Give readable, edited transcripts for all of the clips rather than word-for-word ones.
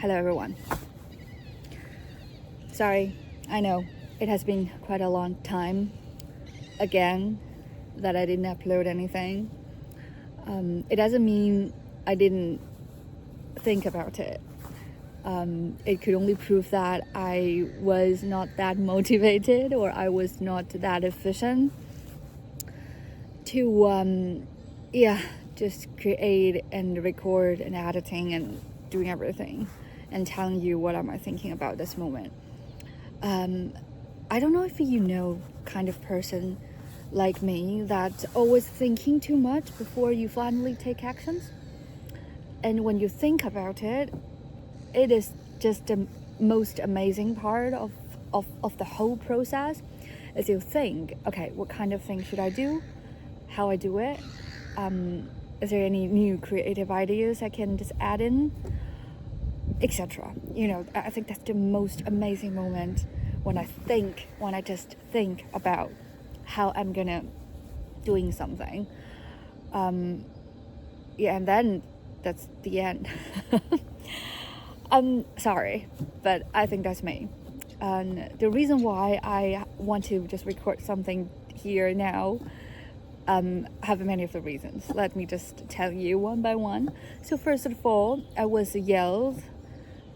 Hello everyone. Sorry, I know it has been quite a long time again that I didn't upload anything. It doesn't mean I didn't think about it. It could only prove that I was not that motivated or I was not that efficient to just create and record and editing and doing everything and telling you what am I thinking about this moment. I don't know if you know kind of person like me that's always thinking too much before you finally take actions. And when you think about it, it is just the most amazing part of the whole process is you think, okay, what kind of thing should I do? How I do it? Is there any new creative ideas I can just add in? Etc. I think that's the most amazing moment when I just think about how I'm gonna doing something. And then that's the end. I'm sorry, but I think that's me. And the reason why I want to just record something here now have many of the reasons. Let me just tell you one by one. So first of all, I was yelled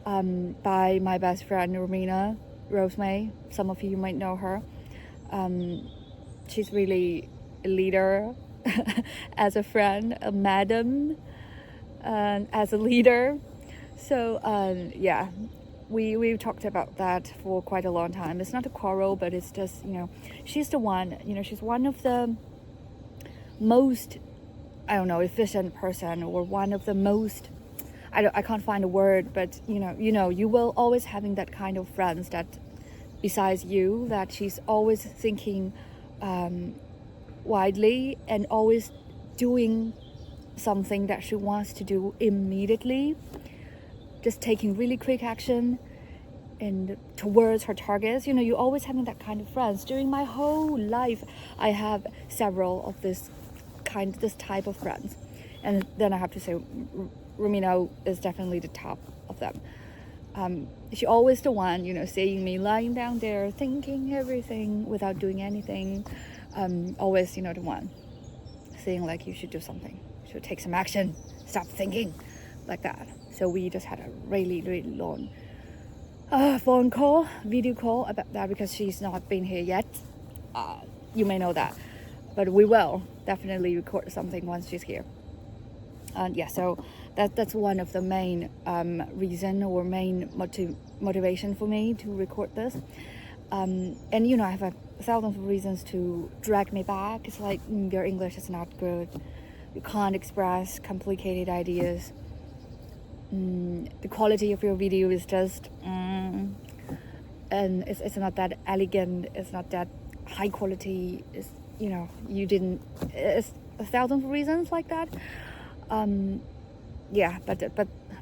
by my best friend Romina Rosemay. Some of you might know her. She's really a leader as a friend, a madam, as a leader. So we've talked about that for quite a long time. It's not a quarrel, but it's just, she's the one, she's one of the most, efficient person, or one of the most, I can't find a word, but you will always having that kind of friends that besides you, that she's always thinking widely and always doing something that she wants to do immediately, just taking really quick action and towards her targets. You always having that kind of friends. During my whole life, I have several of this type of friends, and then I have to say Romina is definitely the top of them. She always the one, seeing me lying down there thinking everything without doing anything. Always, the one saying like, you should do something, you should take some action, stop thinking, like that. So we just had a really, really long video call about that, because she's not been here yet. You may know that, but we will definitely record something once she's here. So that's one of the main reason or main motivation for me to record this. And I have 1,000 reasons to drag me back. It's like, your English is not good, you can't express complicated ideas, the quality of your video is just and it's not that elegant, it's not that high quality, it's, it's 1,000 reasons like that.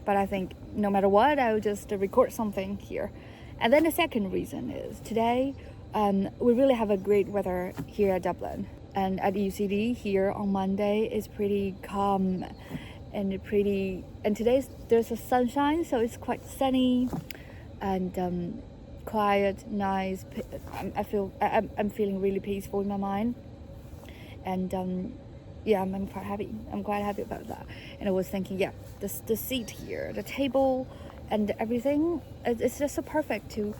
But I think no matter what, I will just record something here. And then the second reason is today we really have a great weather here at Dublin, and at UCD here on Monday is pretty calm and today there's a sunshine, so it's quite sunny and quiet, nice. I'm feeling really peaceful in my mind, and I'm quite happy. I'm quite happy about that. And I was thinking, the seat here, the table, and everything, it's just so perfect to,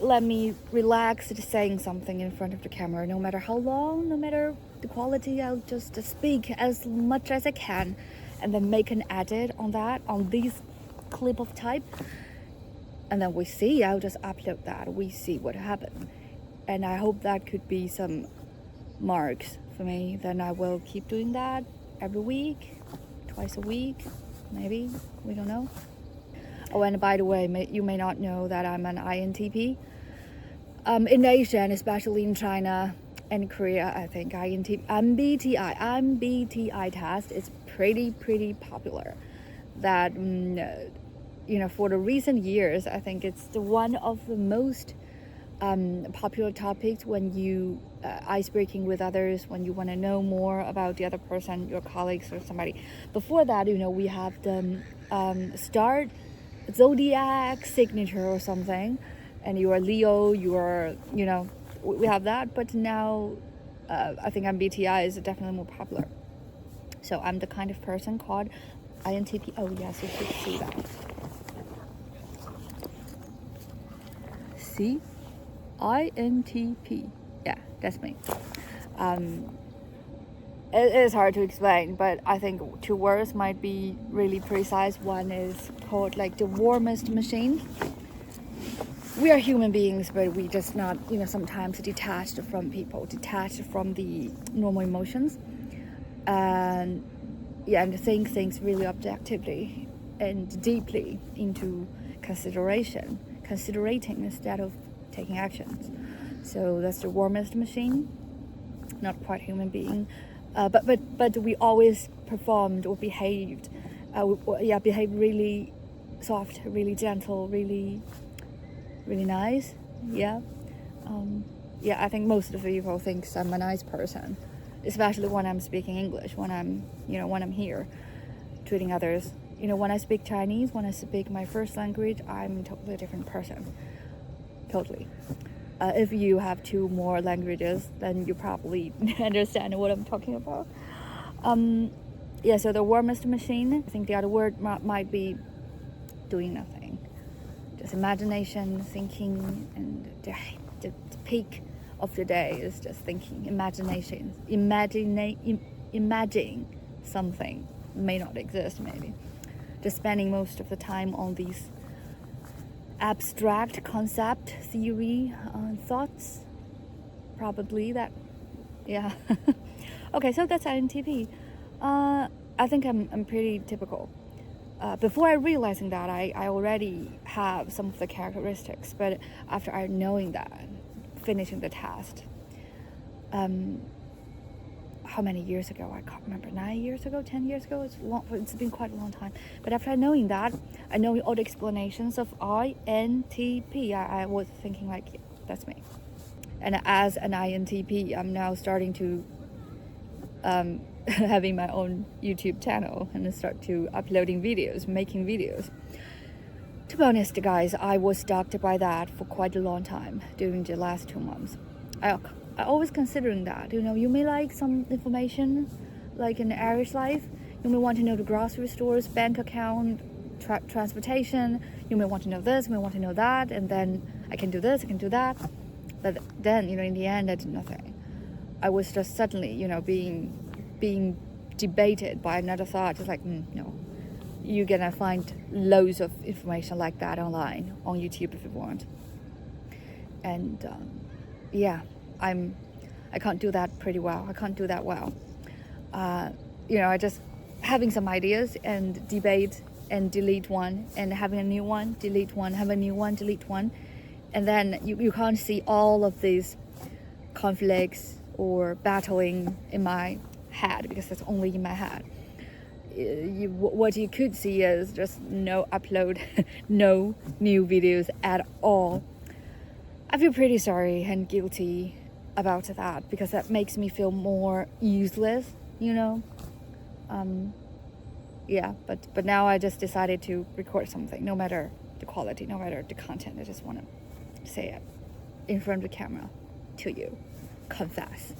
let me relax to saying something in front of the camera. No matter how long, no matter the quality, I'll just speak as much as I can, and then make an edit on that, on this clip of type. And then I'll just upload that. We see what happened. And I hope that could be some marks for me. Then I will keep doing that every week, twice a week, maybe, we don't know. Oh, and by the way, you may not know that I'm an INTP. In Asia, and especially in China and Korea, I think MBTI test is pretty popular. That for the recent years, I think it's the one of the most popular topics when you ice breaking with others, when you want to know more about the other person, your colleagues or somebody. Before that, we have the start zodiac signature or something, and you are Leo, you are, we have that. But now I think MBTI is definitely more popular. So I'm the kind of person called INTP. Oh yes, you should see that. See? INTP. Yeah, that's me. It is hard to explain, but I think 2 words might be really precise. One is called like the warmest machine. We are human beings, but we just not, sometimes detached from people, detached from the normal emotions. And think things really objectively and deeply into considerating instead of taking actions. So that's the warmest machine, not quite human being, but we always performed or behaved, behaved really soft, really gentle, really nice. I think most of the people think I'm a nice person, especially when I'm speaking English, when I'm here treating others. When I speak Chinese, when I speak my first language, I'm a totally different person. Totally. If you have 2 more languages, then you probably understand what I'm talking about. So the warmest machine, I think the other word might be doing nothing. Just imagination, thinking, and the peak of the day is just thinking, imagination, imagining something may not exist, maybe. Just spending most of the time on these abstract concept theory thoughts, probably that. Okay, so that's INTP. I think I'm pretty typical. Before I realizing that, I already have some of the characteristics, but after I knowing that, finishing the test, how many years ago? I can't remember. 9 years ago, 10 years ago. It's been quite a long time. But after knowing that, I know all the explanations of INTP. I was thinking like, yeah, that's me. And as an INTP, I'm now starting to having my own YouTube channel and start to uploading videos, making videos. To be honest, guys, I was stalked by that for quite a long time during the last 2 months. I always considering that, you may like some information, like in the Irish life. You may want to know the grocery stores, bank account, transportation. You may want to know this, you may want to know that, and then I can do this, I can do that. But then, in the end, I did nothing. I was just suddenly, being debated by another thought. It's like, no, you're gonna find loads of information like that online on YouTube if you want. And I can't do that pretty well. I can't do that well. I just having some ideas and debate and delete one, and having a new one, delete one, have a new one, delete one, and then you can't see all of these conflicts or battling in my head, because it's only in my head. What you could see is just no upload, no new videos at all. I feel pretty sorry and guilty about that, because that makes me feel more useless, but now I just decided to record something, no matter the quality, no matter the content. I just want to say it in front of the camera to you, confess,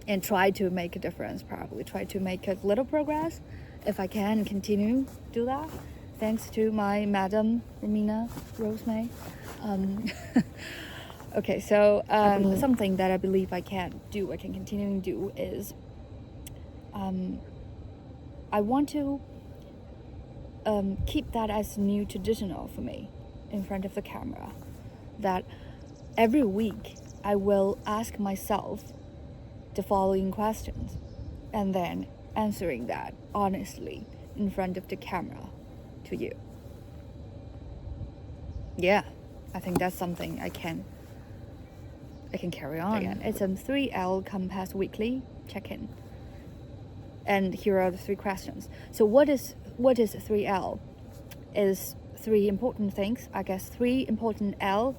and try to make a difference, probably try to make a little progress if I can continue do that, thanks to my Madam Romina Rosemay. Okay, so something that I believe I can continue to do is I want to keep that as new traditional for me in front of the camera, that every week I will ask myself the following questions and then answering that honestly in front of the camera to you. I think that's something I can carry on. Again, it's a 3L Compass Weekly check-in. And here are the 3 questions. So what is 3L? Is three important things. I guess three important L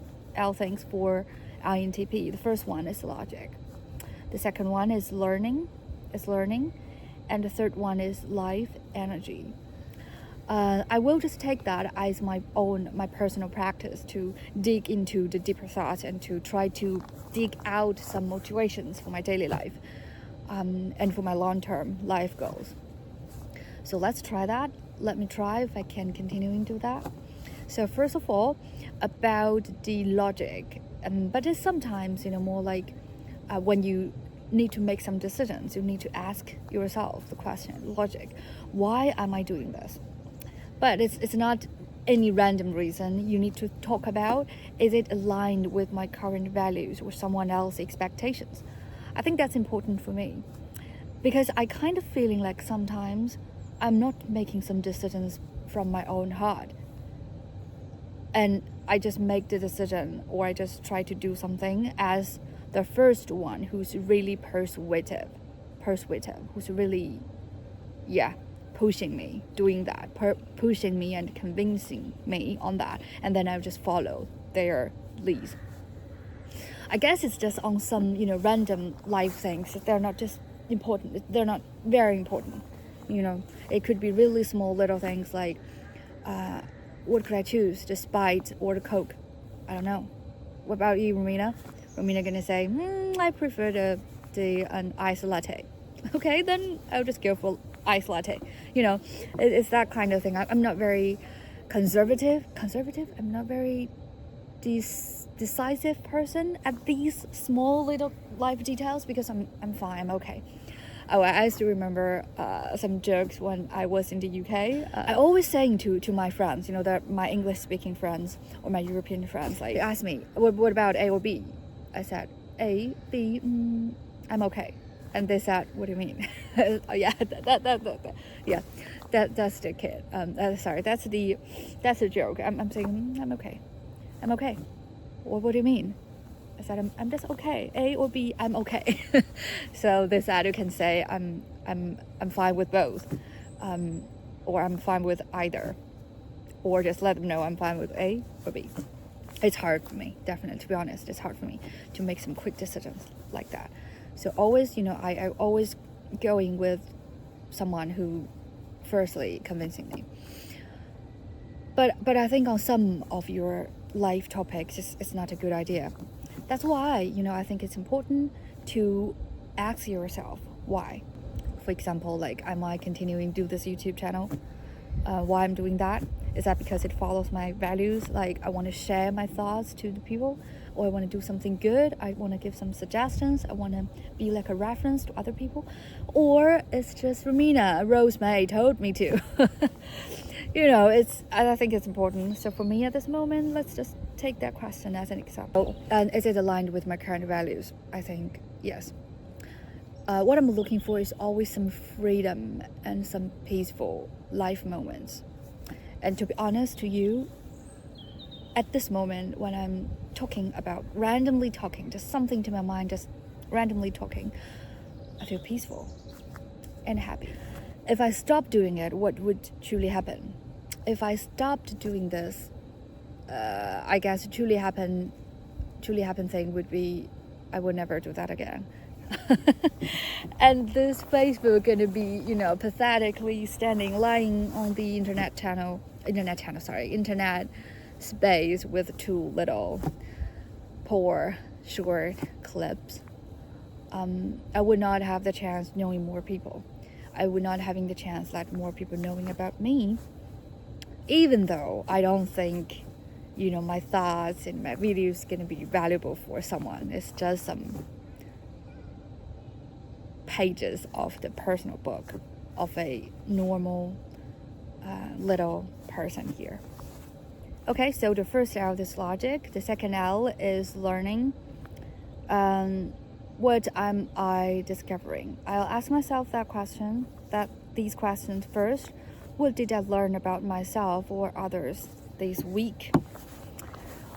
things for INTP. The first one is logic. The second one is learning, and the third one is life energy. I will just take that as my personal practice to dig into the deeper thoughts and to try to dig out some motivations for my daily life and for my long-term life goals. So let's try that. Let me try if I can continue to do that. So first of all, about the logic, but it's sometimes more like when you need to make some decisions, you need to ask yourself the question, logic, why am I doing this? But it's not any random reason. You need to talk about, is it aligned with my current values or someone else's expectations? I think that's important for me, because I kind of feeling like sometimes I'm not making some decisions from my own heart, and I just make the decision, or I just try to do something as the first one who's really persuasive, who's really, pushing me, doing that, pushing me and convincing me on that, and then I'll just follow their leads. I guess it's just on some, random life things. They're not just important. They're not very important. It could be really small little things like, what could I choose, the Sprite or the Coke? I don't know. What about you, Romina? Romina gonna say, I prefer an iced latte. Okay, then I'll just go for iced latte. It's that kind of thing. I'm not very conservative. I'm not very decisive person at these small little life details, because I'm fine. I'm okay. Oh, I still remember some jokes when I was in the UK. I always saying to my friends, my English speaking friends or my European friends, like, ask me, what about A or B? I said, A, B, I'm okay. And they said, what do you mean? Oh yeah, that's the kid. Sorry, that's the joke. I'm saying, I'm okay. What do you mean? I said, I'm just okay. A or B, I'm okay. So they said, you can say I'm fine with both, or I'm fine with either, or just let them know I'm fine with A or B. It's hard for me, definitely, to be honest. It's hard for me to make some quick decisions like that. So always, I always going with someone who firstly convincing me. But I think on some of your life topics, it's not a good idea. That's why, I think it's important to ask yourself why. For example, like, am I continuing to do this YouTube channel? Why I'm doing that? Is that because it follows my values? Like, I want to share my thoughts to the people, or I want to do something good. I want to give some suggestions. I want to be like a reference to other people. Or it's just Romina, Rosemary told me to. I think it's important. So for me at this moment, let's just take that question as an example. And is it aligned with my current values? I think yes. What I'm looking for is always some freedom and some peaceful life moments. And to be honest to you, at this moment when I'm randomly talking, just something to my mind, just randomly talking, I feel peaceful and happy. If I stop doing it, what would truly happen? If I stopped doing this, I guess truly happen thing would be, I would never do that again. And this Facebook gonna be, pathetically lying on the internet space with two little poor short clips. I would not have the chance knowing more people. I would not having the chance let more people knowing about me, even though I don't think my thoughts and my videos gonna be valuable for someone. It's just some pages of the personal book of a normal little person here. Okay, so the first L is logic. The second L is learning. What am I discovering? I'll ask myself these questions first. What did I learn about myself or others this week?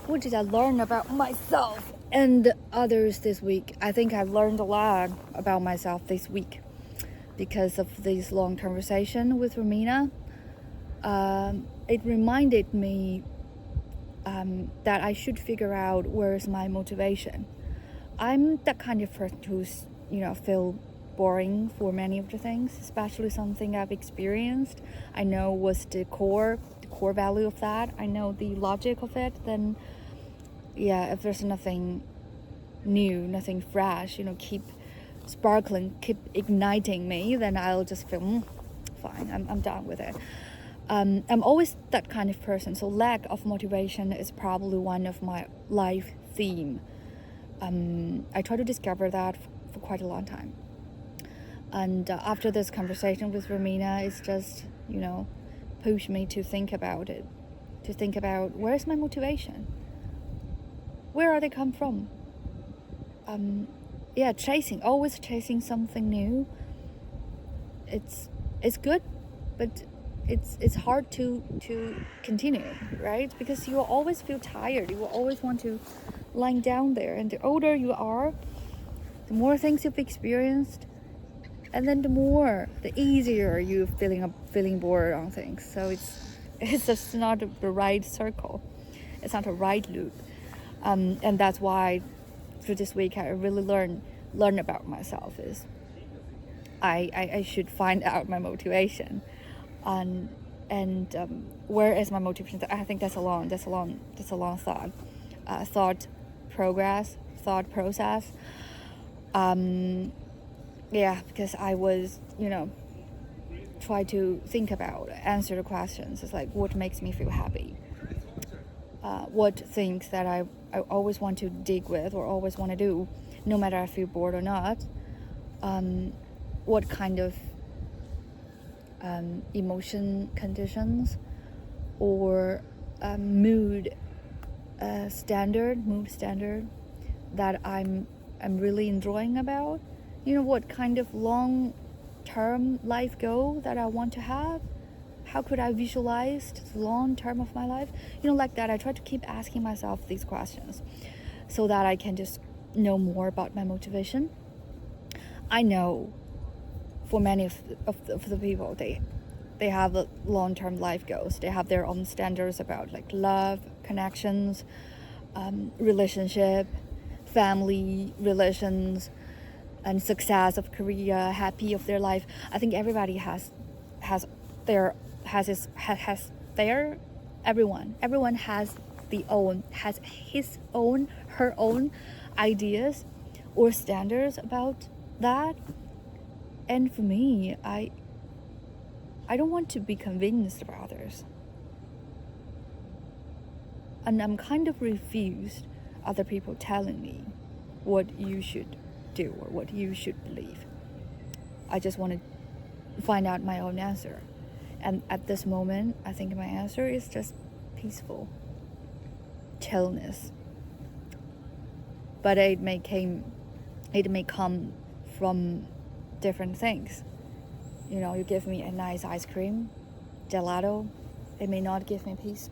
What did I learn about myself and others this week? I think I've learned a lot about myself this week because of this long conversation with Romina. it reminded me that I should figure out where's my motivation. I'm that kind of person who's, feel boring for many of the things, especially something I've experienced. I know what's the core value of that. I know the logic of it. Then, if there's nothing new, nothing fresh, keep sparkling, keep igniting me, then I'll just feel, fine, I'm done with it. I'm always that kind of person, so lack of motivation is probably one of my life theme. I try to discover that for quite a long time. And after this conversation with Romina, it's just, pushed me to think about it, to think about where's my motivation? Where are they come from? Always chasing something new. It's good, but it's hard to continue, right? Because you will always feel tired. You will always want to lying down there. And the older you are, the more things you've experienced, and then the easier you feeling bored on things. So it's just not the right circle. It's not a right loop. And that's why through this week I really learn about myself. Is I should find out my motivation, and where is my motivation? I think that's a long thought process. Because I was try to think about, answer the questions. It's like, what makes me feel happy? What things that I always want to dig with or always want to do, no matter I feel bored or not. What kind of emotion conditions or mood standard that I'm really enjoying about. What kind of long-term life goal that I want to have. How could I visualize the long term of my life? Like that. I try to keep asking myself these questions so that I can just know more about my motivation. I know for many of the people, they have a long-term life goals. They have their own standards about like love, connections, relationship, family relations, and success of career, happy of their life. I think everybody everyone has his own, her own ideas or standards about that. And for me, I don't want to be convinced by others. And I'm kind of refused other people telling me what you should do or what you should believe. I just want to find out my own answer. And at this moment, I think my answer is just peaceful, chillness. But it may come from different things. You give me a nice ice cream, gelato, it may not give me peace.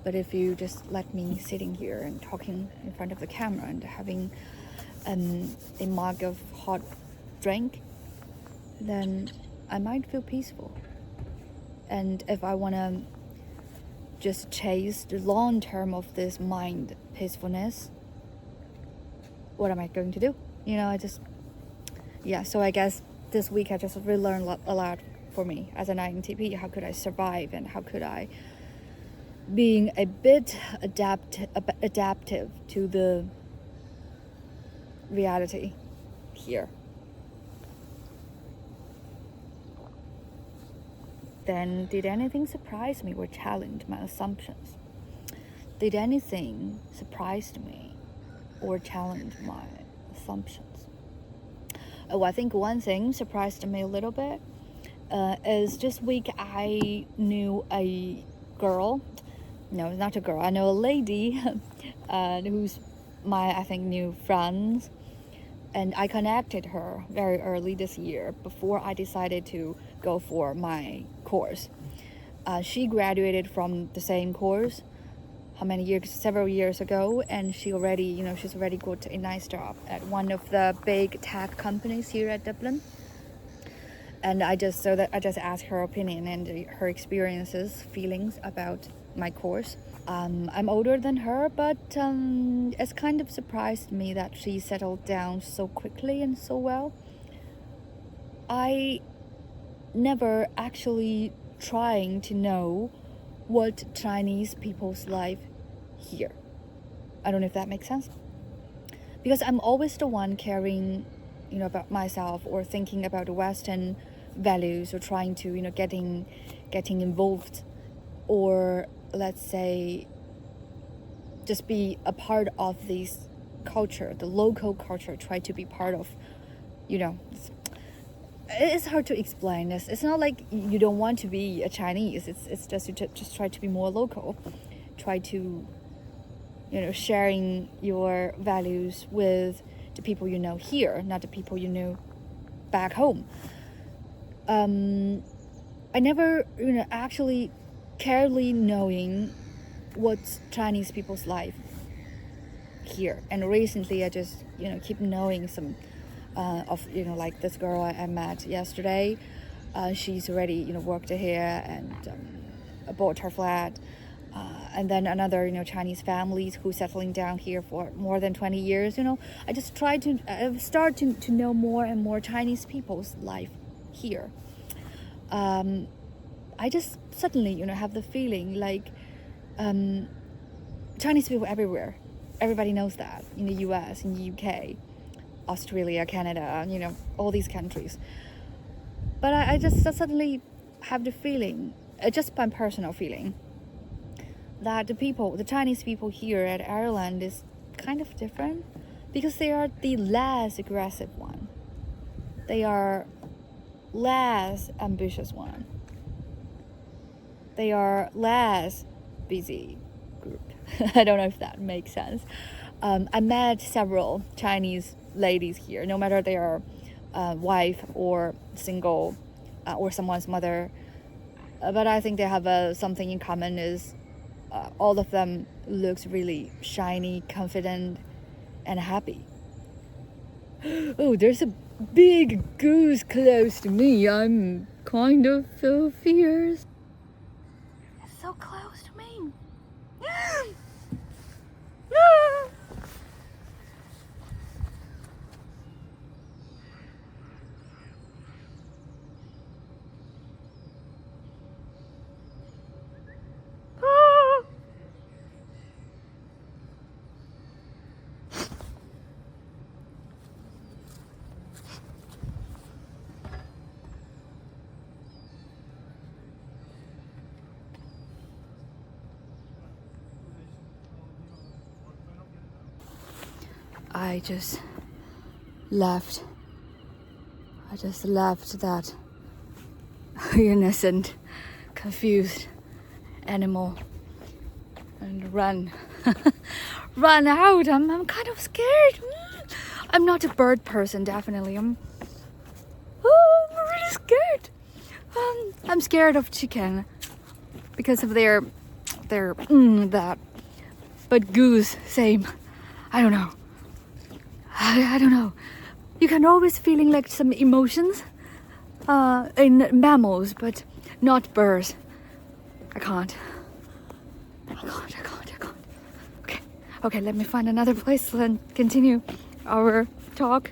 But if you just let me sitting here and talking in front of the camera and having a mug of hot drink, then I might feel peaceful. And if I want to just chase the long term of this mind peacefulness, what am I going to do? So I guess this week I just really learned a lot for me as an INTP. How could I survive, and how could I being a bit adaptive to the reality here. Then, did anything surprise me or challenge my assumptions? Did anything surprise me or challenge my assumptions? Oh, I think one thing surprised me a little bit is this week I knew a girl. No, not a girl. I know a lady who's my, new friend. And I connected her very early this year before I decided to go for my course. She graduated from the same course several years ago, and she's already got a nice job at one of the big tech companies here at Dublin. And I just asked her opinion and her experiences, feelings about my course. I'm older than her, but it's kind of surprised me that she settled down so quickly and so well. I never actually trying to know what Chinese people's life here. I don't know if that makes sense. Because I'm always the one caring, about myself or thinking about the Western values or trying to, getting involved, or let's say just be a part of this culture, the local culture, try to be part of, it's hard to explain this. It's not like you don't want to be a Chinese. It's just you just try to be more local, try to, sharing your values with the people you know here, not the people you know back home. I never, actually carefully knowing what's Chinese people's life here. And recently I just, keep knowing some of, like this girl I met yesterday. She's already, worked here and bought her flat. And then another, Chinese families who settling down here for more than 20 years. I just try to start to know more and more Chinese people's life here. I just suddenly, have the feeling like Chinese people everywhere. Everybody knows that in the US, in the UK, Australia, Canada, all these countries. But I just suddenly have the feeling, just my personal feeling, that the Chinese people here at Ireland is kind of different because they are the less aggressive one. They are less ambitious one. They are less busy group. I don't know if that makes sense. I met several Chinese ladies here, no matter they are wife or single or someone's mother. But I think they have something in common is all of them looks really shiny, confident, and happy. Oh, there's a big goose close to me. I'm kind of fierce. It's so close to me. I just left that innocent, confused animal and run out. I'm kind of scared. I'm not a bird person, definitely. I'm really scared. I'm scared of chicken because of their that. But goose, same. I don't know. I don't know. You can always feeling like some emotions in mammals, but not birds. I can't. Okay, let me find another place and continue our talk.